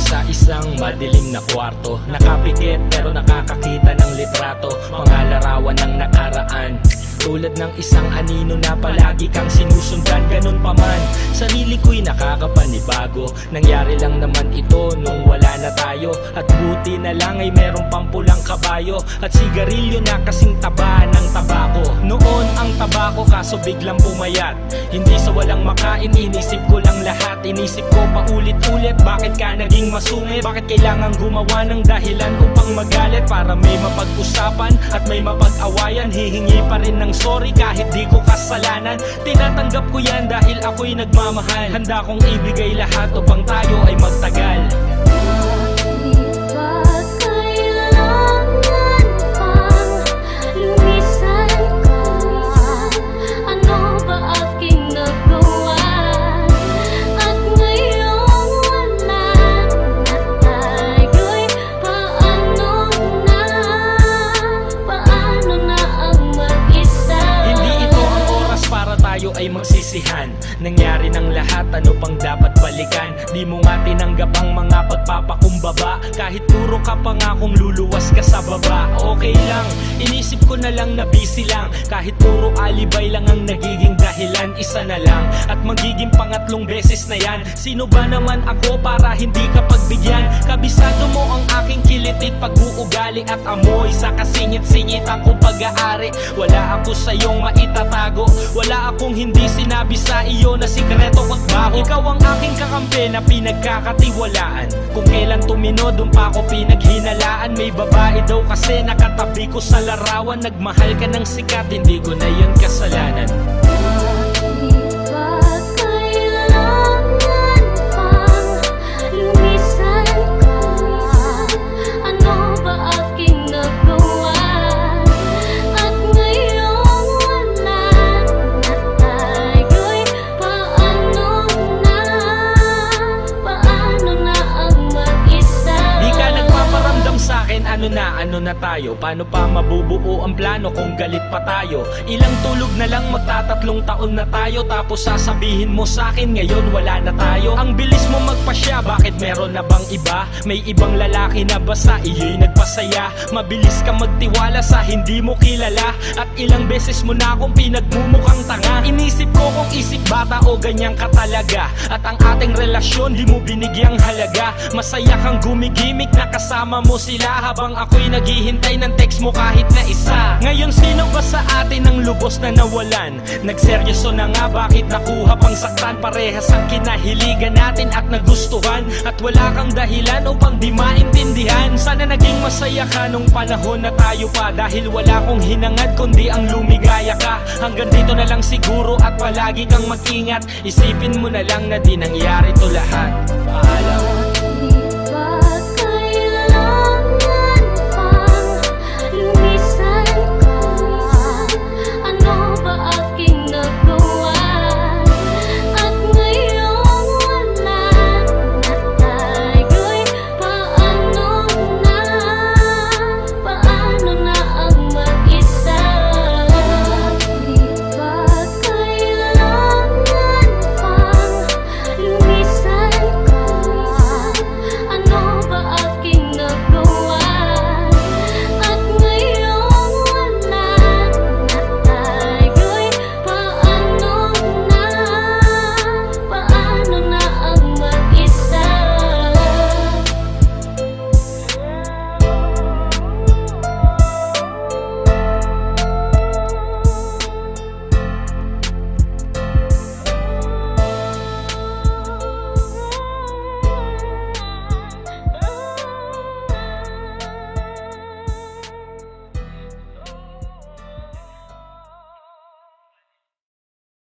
sa isang madilim na kwarto, nakapikit pero nakakakita ng litrato, mga larawan ng nakaraan. Tulad ng isang anino na palagi kang sinusundan, ganun pa man sarili ko'y nakakapanibago. Nangyari lang naman ito nung wala na tayo, at buti na lang ay merong pampulang kabayo at sigarilyo na kasing taba ng tabako. Noon ang tabako kaso biglang pumayat, hindi sa walang makain, inisip ko lang lahat. Inisip ko paulit-ulit, bakit ka naging masungit? Bakit kailangan gumawa ng dahilan upang magalit? Para may mapag-usapan at may mapag-awayan, hihingi pa rin ng sorry kahit di ko kasalanan. Tinatanggap ko yan dahil ako'y nagmamahal. Handa kong ibigay lahat upang tayo ay magtagal. Tayo ay magsisihan, nangyari ng lahat, ano pang dapat balikan? Di mo nga tinanggap ang mga pagpapakumbaba, kahit puro ka pa nga kung luluwas ka sa baba. Okay lang, inisip ko na lang na busy lang, kahit puro alibay lang ang nagiging dahilan. Isa na lang at magiging pangatlong beses na yan. Sino ba naman ako para hindi ka pagbigyan? Kabisado mo ang aking kilitit, pag-uugali at amoy sa kasingit-singit ang kong pag-aari. Wala ako sa iyong maitatago, wala akong hindi sinabi sa iyo na sikreto ko't baho. Ikaw ang aking kakampi na pinagkakatiwalaan, kung kailan tumino dun pa ako pinaghinalaan. May babae daw kasi nakatabi ko sa larawan, nagmahal ka ng sikat, hindi ko na yun kasalanan. Ano na tayo? Paano pa mabubuo ang plano kung galit pa tayo? Ilang tulog na lang, magtatatlong taon na tayo, tapos sasabihin mo sa akin ngayon wala na tayo. Ang bilis mo magpasya, bakit meron na bang iba? May ibang lalaki na ba sa iyo'y nagpasaya? Mabilis ka magtiwala sa hindi mo kilala, at ilang beses mo na akong pinagmumukhang tanga. Inisip ko kung isip bata o ganyan ka talaga, at ang ating relasyon di mo binigyang halaga. Masaya kang gumigimik na kasama mo sila, habang ako'y naghihintay ng text mo kahit na isa. Ngayon sino ba sa atin ang lubos na nawalan? Nagseryoso na nga, bakit nakuha pang saktan? Parehas ang kinahiligan natin at nagustuhan, at wala kang dahilan upang di maintindihan. Sana naging masaya ka nung panahon na tayo pa, dahil wala kong hinangad kundi ang lumigaya ka. Hanggang dito na lang siguro, at palagi kang mag-ingat. Isipin mo na lang na di nangyari to lahat. Paalam.